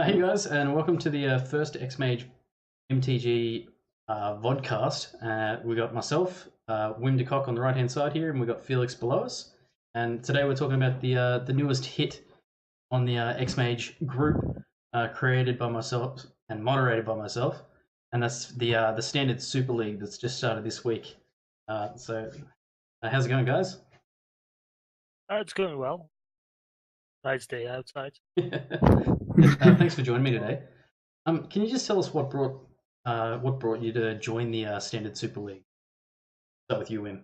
Hey guys, and welcome to the first X-Mage MTG Vod Cast. We got myself, Wim de Kock on the right-hand side here, and we got Felix below us. And today we're talking about the newest hit on the X-Mage group, created by myself and moderated by myself, and that's the standard Super League that's just started this week. How's it going, guys? It's going well. Nice day outside. Thanks for joining me today. Can you just tell us what brought you to join the standard Super League? Start with you, Wim.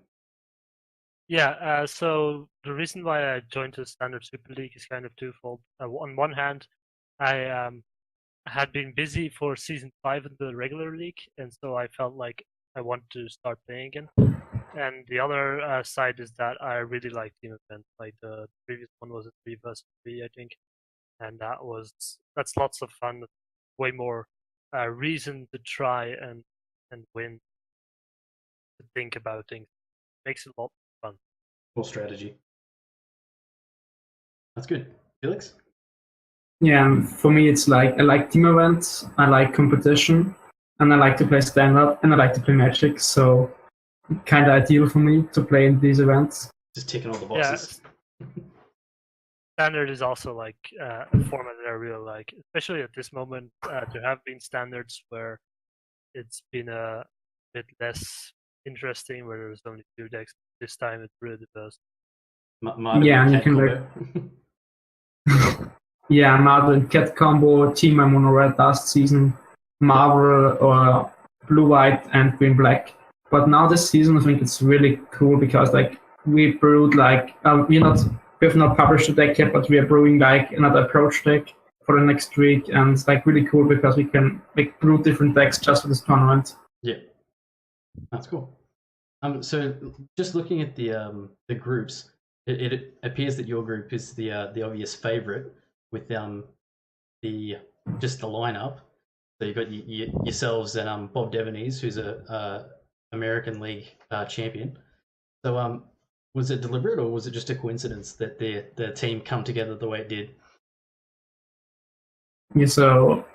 Yeah, so the reason why I joined the standard Super League is kind of twofold. On one hand, I had been busy for season 5 in the regular league, and so I felt like I wanted to start playing again. And the other side is that I really like team events. Like the previous one was a 3 vs 3, I think, and that's lots of fun. Way more reason to try and win. To think about things makes it a lot of fun. More strategy. That's good, Felix. Yeah, for me it's like I like team events, I like competition, and I like to play standard, and I like to play Magic. So kind of ideal for me to play in these events. Just ticking all the boxes. Yeah. Standard is also like a format that I really like, especially at this moment. There have been standards where it's been a bit less interesting, where there's only 2 decks. This time it's really the best. Yeah, and you can like yeah, Marvel and Cat combo, Team and Mono Red last season, Marvel or Blue-White and Green-Black. But now this season I think it's really cool because like we brewed like we have not published the deck yet, but we are brewing like another approach deck for the next week, and it's like really cool because we can like brew different decks just for this tournament. Yeah, that's cool. So just looking at the groups, it appears that your group is the obvious favorite with the lineup. So you've got yourselves and Bob Devanese, who's a American League champion. So was it deliberate or was it just a coincidence that the team come together the way it did? Yeah, so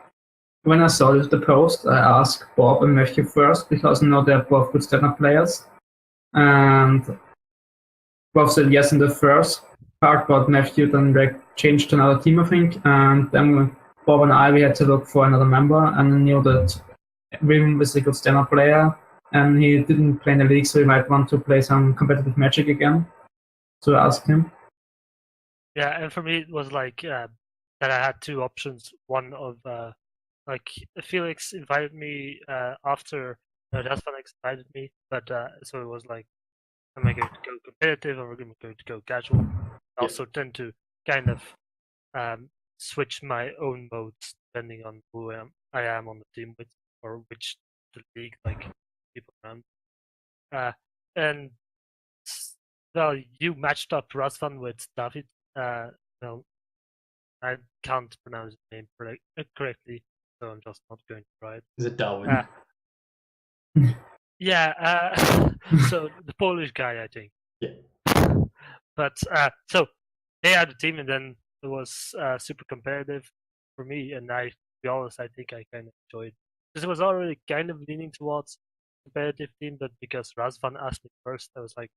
when I saw the post, I asked Bob and Matthew first because I know they're both good standard players. And Bob said yes in the first part, but Matthew then changed to another team, I think. And then Bob and we had to look for another member, and I knew that Wim was a good standard player, and he didn't play in the league, so he might want to play some competitive Magic again. So I asked him. Yeah, and for me it was like that I had 2 options. One of like Felix invited me after Raspanex invited me, but so it was like, am I going to go competitive or am I going to go casual? I also tend to kind of switch my own modes depending on who I am on the team with, or which the league like people around. And well, you matched up Razvan with David. Well, I can't pronounce his name correctly, so I'm just not going to try it. Is it Darwin? Yeah, so the Polish guy, I think. Yeah. But so they had a team, and then it was super competitive for me. And to be honest, I think I kind of enjoyed, because it was already kind of leaning towards competitive team, but because Razvan asked me first, I was like,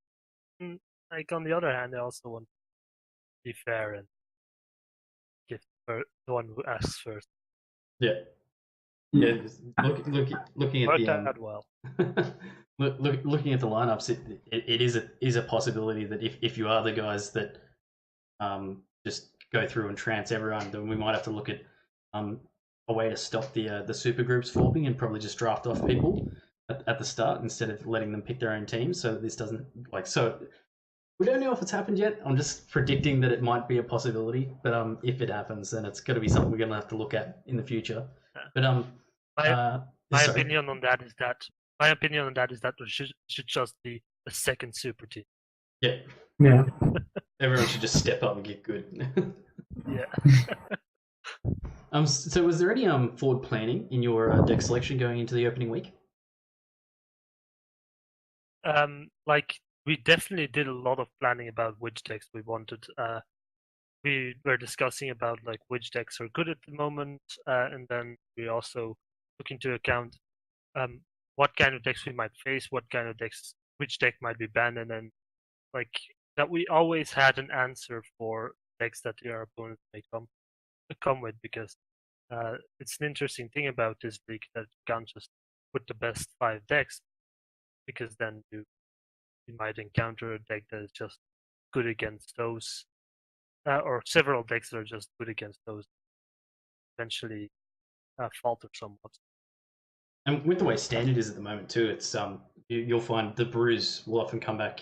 like on the other hand, I also want to be fair and give the one who asks first. Yeah. Yeah. Looking at that well. looking at the lineups, it is a possibility that if you are the guys that just go through and trance everyone, then we might have to look at a way to stop the super groups forming and probably just draft off people at the start instead of letting them pick their own team. So this doesn't so. We don't know if it's happened yet. I'm just predicting that it might be a possibility, but if it happens, then it's going to be something we're going to have to look at in the future. Yeah. But my opinion on that is that there should just be a second super team. Yeah. Yeah. Everyone should just step up and get good. Yeah. So was there any forward planning in your deck selection going into the opening week? Like we definitely did a lot of planning about which decks we wanted. we were discussing about like which decks are good at the moment, and then we also took into account what kind of decks we might face, what kind of decks, which deck might be banned, and then like that we always had an answer for decks that our opponents may come with, because it's an interesting thing about this league that you can't just put the best 5 decks, because then you might encounter a deck that is just good against those, or several decks that are just good against those, eventually falter somewhat. And with the way standard is at the moment too, it's you'll find the brews will often come back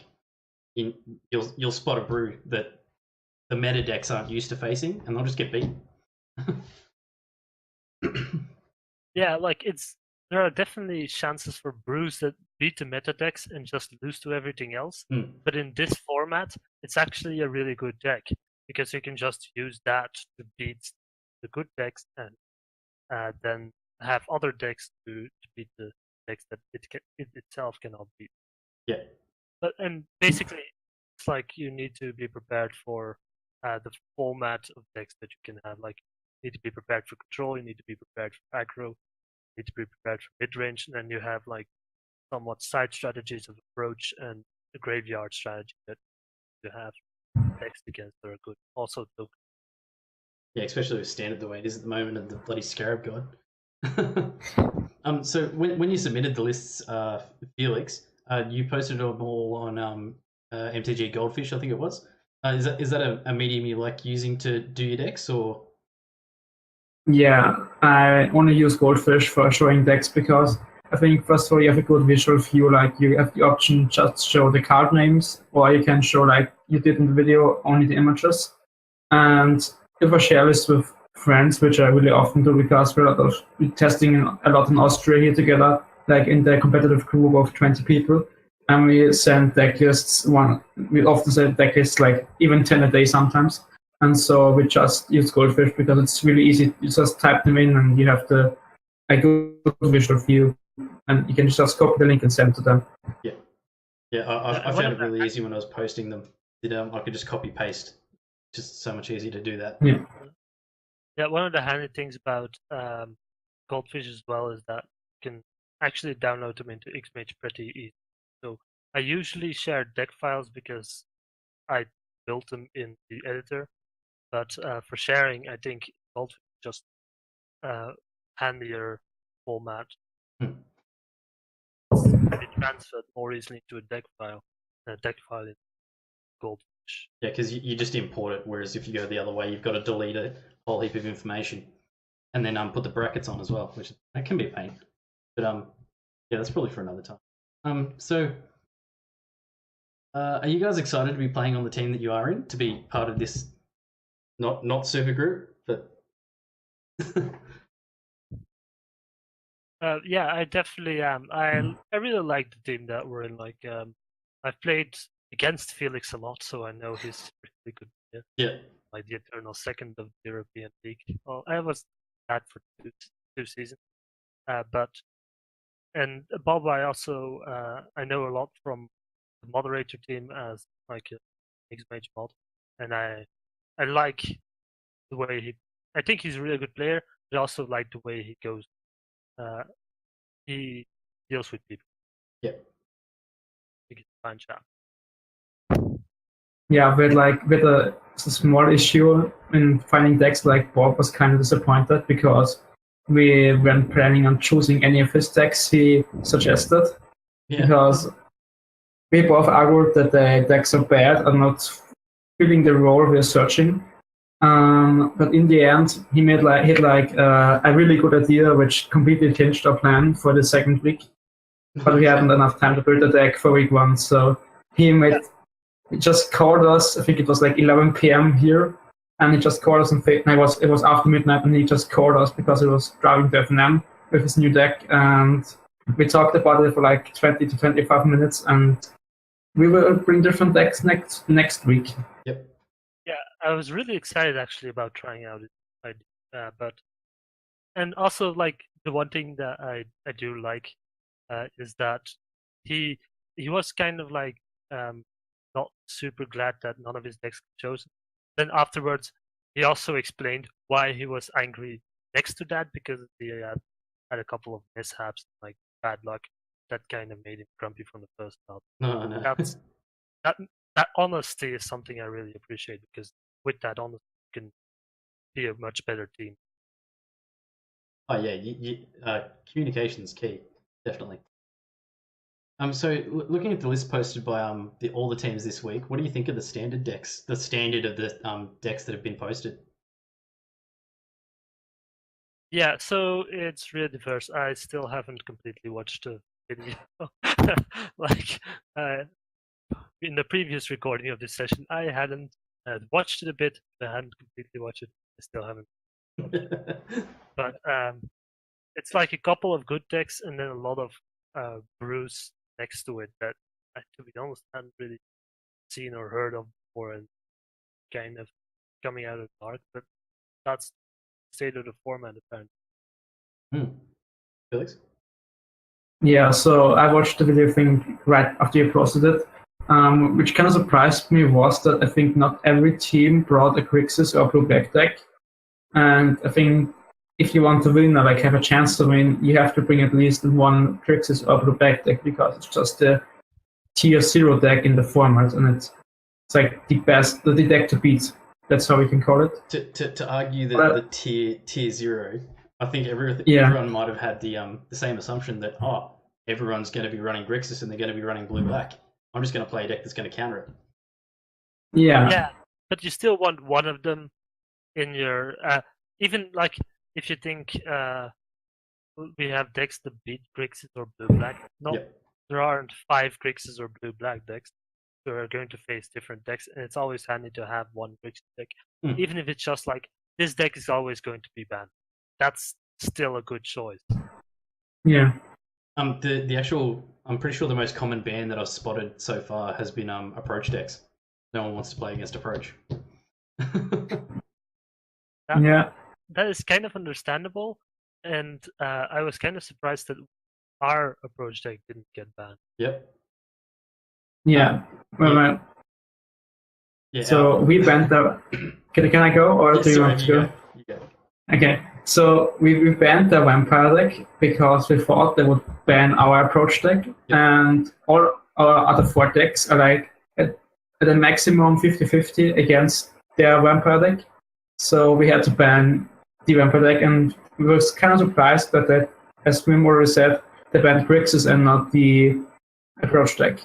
in. You'll spot a brew that the meta decks aren't used to facing, and they'll just get beaten. Yeah, like there are definitely chances for brews that beat the meta decks and just lose to everything else. But in this format, it's actually a really good deck, because you can just use that to beat the good decks, and then have other decks to beat the decks that it itself cannot beat. Yeah. And basically, it's like you need to be prepared for the format of decks that you can have. Like, you need to be prepared for control, you need to be prepared for aggro, you need to be prepared for mid-range, and then you have like somewhat side strategies of approach and a graveyard strategy that you have decks against that are good. Also, yeah, especially with standard the way it is at the moment, and the bloody Scarab God. So when you submitted the lists, Felix, you posted them all on MTG Goldfish, I think it was. Is that a medium you like using to do your decks, or? Yeah, I only use Goldfish for showing decks because I think first of all you have a good visual view. Like you have the option just show the card names, or you can show like you did in the video only the images. And if I share this with friends, which I really often do because we're testing a lot in Austria here together, like in the competitive group of 20 people, and we send deck lists. We often send deck lists like even 10 a day sometimes. And so we just use Goldfish because it's really easy. You just type them in and you have a good visual view, and you can just copy the link and send it to them. Yeah. I found it really easy when I was posting them. I could just copy paste. Just so much easier to do that. Yeah, one of the handy things about Goldfish as well is that you can actually download them into Xmage pretty easy. So I usually share deck files because I built them in the editor. But for sharing, I think Goldfish is just handier format. And it transferred more easily to a deck file than a deck file in Goldfish. Yeah, because you just import it, whereas if you go the other way, you've got to delete a whole heap of information, and then put the brackets on as well, which that can be a pain. But yeah, that's probably for another time. So, are you guys excited to be playing on the team that you are in, to be part of this not super group, but yeah, I definitely am. I really like the team that we're in. Like, I've played against Felix a lot, so I know he's a really good player. Yeah. Like the eternal second of the European League. Well, I was that for two seasons. And Bob, I also I know a lot from the moderator team as like a mixed mage mod, and I like the way I think he's a really good player, but I also like the way he goes. He deals with people. Yeah. He gets a fine shot. Yeah, with a small issue in finding decks, like Bob was kind of disappointed because we weren't planning on choosing any of his decks he suggested. Yeah. Because we both argued that the decks are bad and not filling the role we're searching. But in the end, he had a really good idea, which completely changed our plan for the second week. But we hadn't enough time to build a deck for week 1, so he just called us. I think it was like 11 p.m. here, and he just called us. It was after midnight, and he just called us because he was driving to FNM with his new deck, and we talked about it for like 20 to 25 minutes, and we will bring different decks next week. Yep. Yeah, I was really excited actually about trying out it, and also like the one thing that I do like is that he was kind of like not super glad that none of his decks were chosen, then afterwards, he also explained why he was angry next to that, because he had a couple of mishaps, like bad luck, that kind of made him grumpy from the first half. No. That's that honesty is something I really appreciate, because with that honesty, you can be a much better team. Oh yeah, communication's key, definitely. So looking at the list posted by all the teams this week, what do you think of the standard decks? The standard of the decks that have been posted. Yeah, so it's really diverse. I still haven't completely watched the video. Like in the previous recording of this session, I hadn't watched it a bit. I hadn't completely watched it. I still haven't. But it's like a couple of good decks and then a lot of brews next to it that I, to be honest, hadn't really seen or heard of before, and kind of coming out of the dark. But that's the state of the format, apparently. Felix? Yeah, so I watched the video thing right after you posted it. Which kind of surprised me was that I think not every team brought a Grixis or Blue-Black deck. And I think if you want to win or like have a chance to win, you have to bring at least one Grixis or Blue-Black deck, because it's just the tier 0 deck in the format, and it's like the deck to beat. That's how we can call it. To argue that the tier 0, I think everyone might have had the same assumption that everyone's going to be running Grixis and they're going to be running Blue-Black. I'm just going to play a deck that's going to counter it. Yeah, but you still want one of them in your even like if you think we have decks that beat Grixis or Blue-Black. No, there aren't 5 Grixis or Blue-Black decks. We're going to face different decks, and it's always handy to have one Grixis deck, even if it's just like this deck is always going to be banned. That's still a good choice. Yeah. The actual, I'm pretty sure the most common ban that I've spotted so far has been approach decks. No one wants to play against approach. That is kind of understandable, and I was kind of surprised that our approach deck didn't get banned. Yep. Yeah. So we banned the. Can I go, or do you want to go? You go. Okay. So we banned the vampire deck because we thought they would ban our approach deck, and all our other 4 decks are like at a maximum 50-50 against their vampire deck. So we had to ban the vampire deck, and we was kind of surprised that as Wim already said, they banned Grixis and not the approach deck.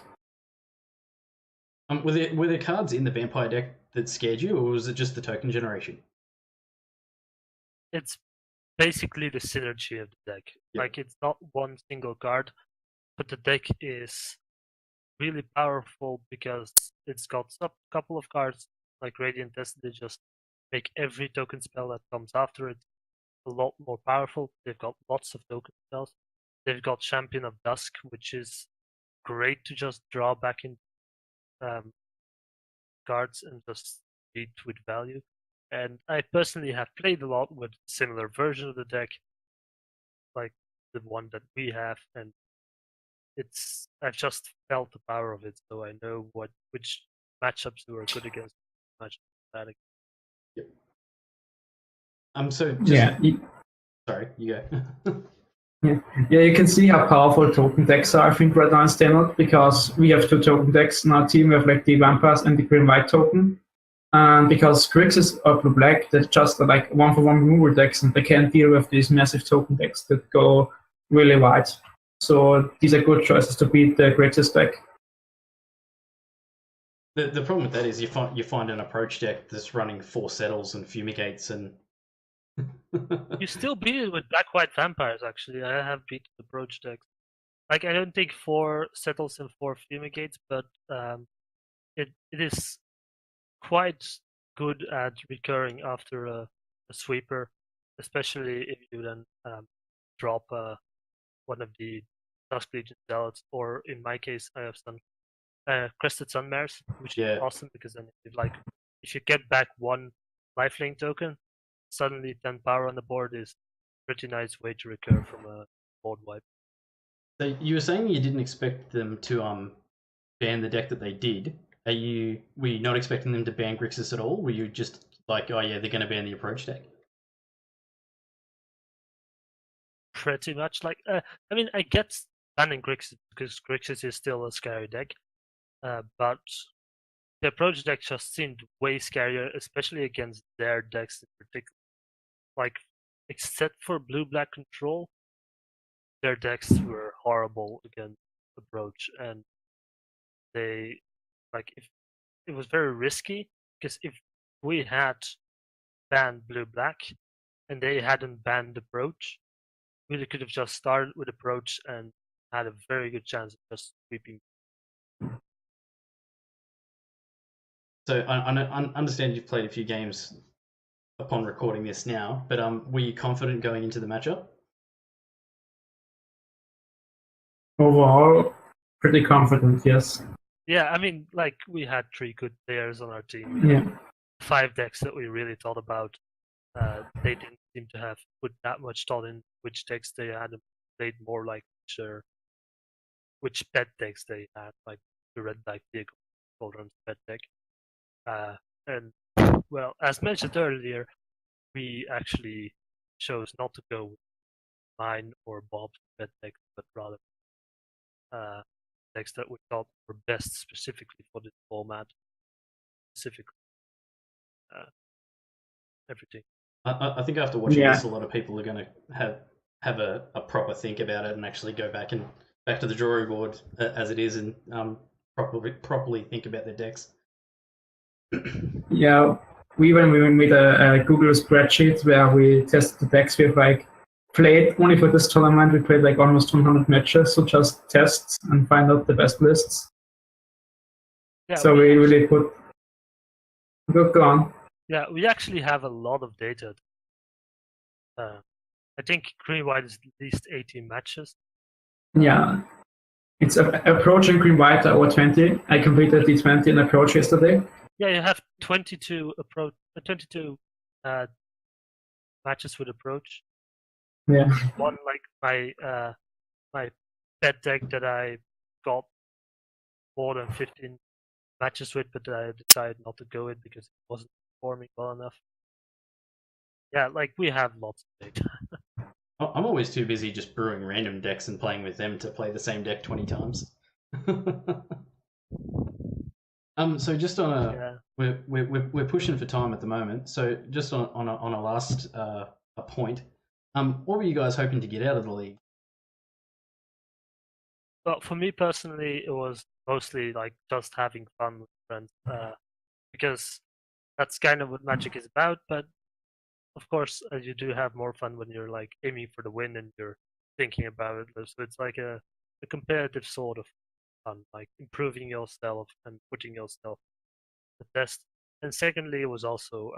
Were there cards in the vampire deck that scared you, or was it just the token generation? It's basically the synergy of the deck. Like, it's not one single card, but the deck is really powerful because it's got a couple of cards like Radiant Destiny just make every token spell that comes after it a lot more powerful. They've got lots of token spells. They've got Champion of Dusk, which is great to just draw back in cards and just beat with value. And I personally have played a lot with similar version of the deck, like the one that we have, and I've just felt the power of it, so I know which matchups were good against, matchups bad against. Sorry, you go. Yeah, you can see how powerful token decks are, I think, right now in Standard, because we have 2 token decks in our team. We have like the Vampires and the Green-White token. And because Grixis or Blue-Black, they're just like 1-for-1 removal decks, and they can't deal with these massive token decks that go really wide. So these are good choices to beat the Grixis deck. The problem with that is you find an approach deck that's running 4 settles and fumigates and you still beat it with Black-White Vampires, actually. I have beat the approach decks. Like, I don't think 4 settles and 4 fumigates, but it is quite good at recurring after a sweeper, especially if you then drop one of the Dusk Legion Zealots, or in my case, I have some Crested Sunmares, which is awesome, because then if you get back 1 lifelink token, suddenly 10 power on the board is a pretty nice way to recur from a board wipe. So you were saying you didn't expect them to ban the deck that they did. were you not expecting them to ban Grixis at all? Were you just like, oh yeah, they're going to ban the approach deck? Pretty much. Like, I mean, I get banning Grixis because Grixis is still a scary deck, but the approach deck just seemed way scarier, especially against their decks in particular. Like, except for blue-black control, their decks were horrible against approach, and they, like, if it was very risky, because if we had banned blue-black and they hadn't banned approach, we could have just started with approach and had a very good chance of just sweeping. So I understand you've played a few games upon recording this now, but were you confident going into the matchup? Overall, pretty confident, yes. Yeah, I mean, like, we had 3 good players on our team. We had 5 decks that we really thought about. They didn't seem to have put that much thought in which decks they had and played more like which pet decks they had, like the red black vehicle Cauldron's pet deck. And well, as mentioned earlier, we actually chose not to go with mine or Bob's pet deck, but rather decks that we thought were best specifically for this format. Specifically, everything. I think after watching this, a lot of people are going to have a proper think about it and actually go back to the drawing board as it is and properly think about their decks. Yeah, we made a Google spreadsheet where we tested the decks. We've played only for this tournament. We played almost 100 matches, so just tests and find out the best lists. Yeah, so we really put. Go on. Yeah, we actually have a lot of data. I think green-white is at least 18 matches. Yeah. It's approaching green-white over 20. I completed the 20 in approach yesterday. Yeah, you have 22 matches with approach. Yeah. One my pet deck that I got more than 15 matches with, but I decided not to go with because it wasn't performing well enough. Yeah, we have lots of data. I'm always too busy just brewing random decks and playing with them to play the same deck 20 times. So just on we're pushing for time at the moment. So just on a last a point, what were you guys hoping to get out of the league? Well, for me personally, it was mostly just having fun with friends, because that's kind of what Magic is about. But of course, you do have more fun when you're aiming for the win and you're thinking about it. So it's like a competitive sort of fun, improving yourself and putting yourself to the test. And secondly, it was also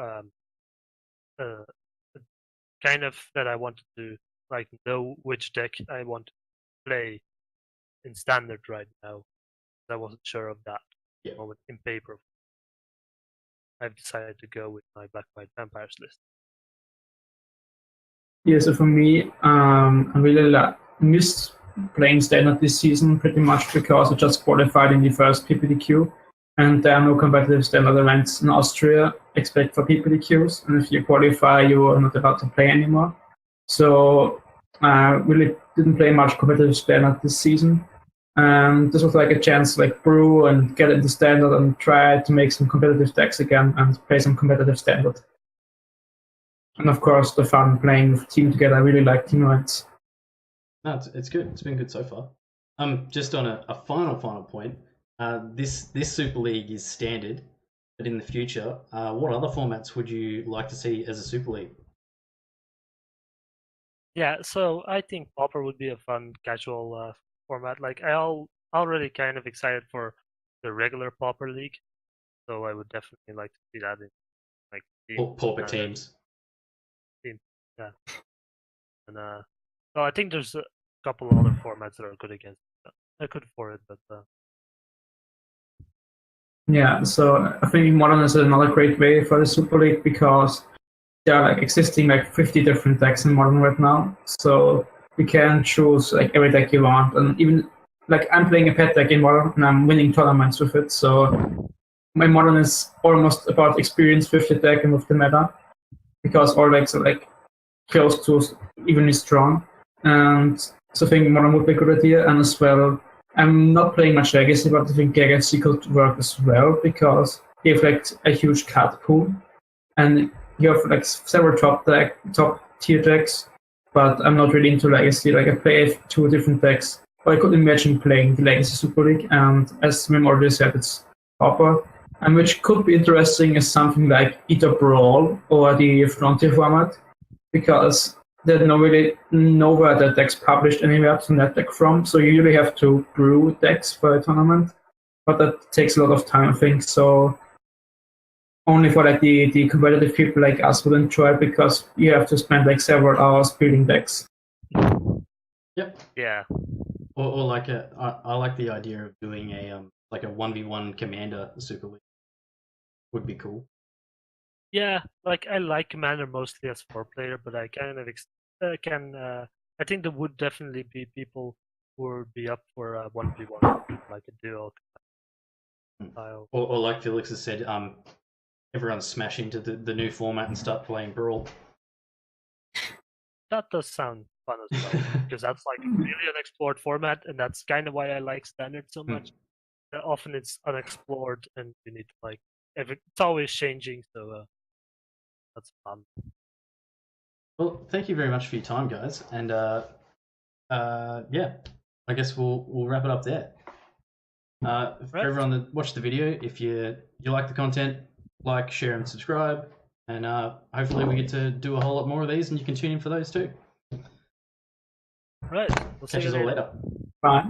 kind of that I wanted to know which deck I want to play in standard right now. I wasn't sure of that moment in paper. I've decided to go with my Black-White Vampires list. Yeah, so for me, I really missed playing standard this season pretty much because I just qualified in the first PPDQ, and there are no competitive standard events in Austria except for PPDQs, and if you qualify, you are not allowed to play anymore. So I really didn't play much competitive standard this season. And this was a chance to brew and get into standard and try to make some competitive decks again and play some competitive standard. And of course, the fun playing with team together. I really like team events. No, it's good. It's been good so far. Just on a final point, this Super League is standard, but in the future, what other formats would you like to see as a Super League? Yeah, so I think Pauper would be a fun casual format. I already kind of excited for the regular Pauper League, so I would definitely like to see that in Pauper teams. Yeah, and so I think there's a couple other formats that are good against that. I could for it, but yeah. So I think Modern is another great way for the Super League because there are existing 50 different decks in Modern right now. So you can choose every deck you want, and even I'm playing a pet deck in Modern and I'm winning tournaments with it. So my modern is almost about experience with the deck and with the meta, because all decks are like close to evenly strong, and so I think modern would be a good idea. And as well, I'm not playing much Legacy, but I think Legacy could work as well because you have like a huge card pool, and you have like several top tier decks. But I'm not really into Legacy. Like I play 2 different decks. But I could imagine playing the Legacy Super League, and as Mim already said, it's Pauper. And which could be interesting is something like either Brawl or the Frontier format, because there's nowhere that decks published anywhere to net deck from. So you usually have to brew decks for a tournament, but that takes a lot of time, I think. So only for like the competitive people like us would enjoy it, because you have to spend like several hours building decks. Yep. Yeah. Or like I like the idea of doing a like a 1v1 commander Super League. Would be cool. Yeah, like I like Commander mostly as 4-player, but I kind of I think there would definitely be people who would be up for a 1v1, like a duo style. Or like Felix has said, everyone smash into the new format and start playing Brawl. That does sound fun as well, because that's like really unexplored format, and that's kind of why I like Standard so much. Often it's unexplored, and you need to like it's always changing, so that's fun. Well, thank you very much for your time, guys, and yeah, I guess we'll wrap it up there. For everyone that watched the video, if you like the content, like, share, and subscribe, and hopefully we get to do a whole lot more of these, and you can tune in for those too. Right. We'll Catch us all later. Bye.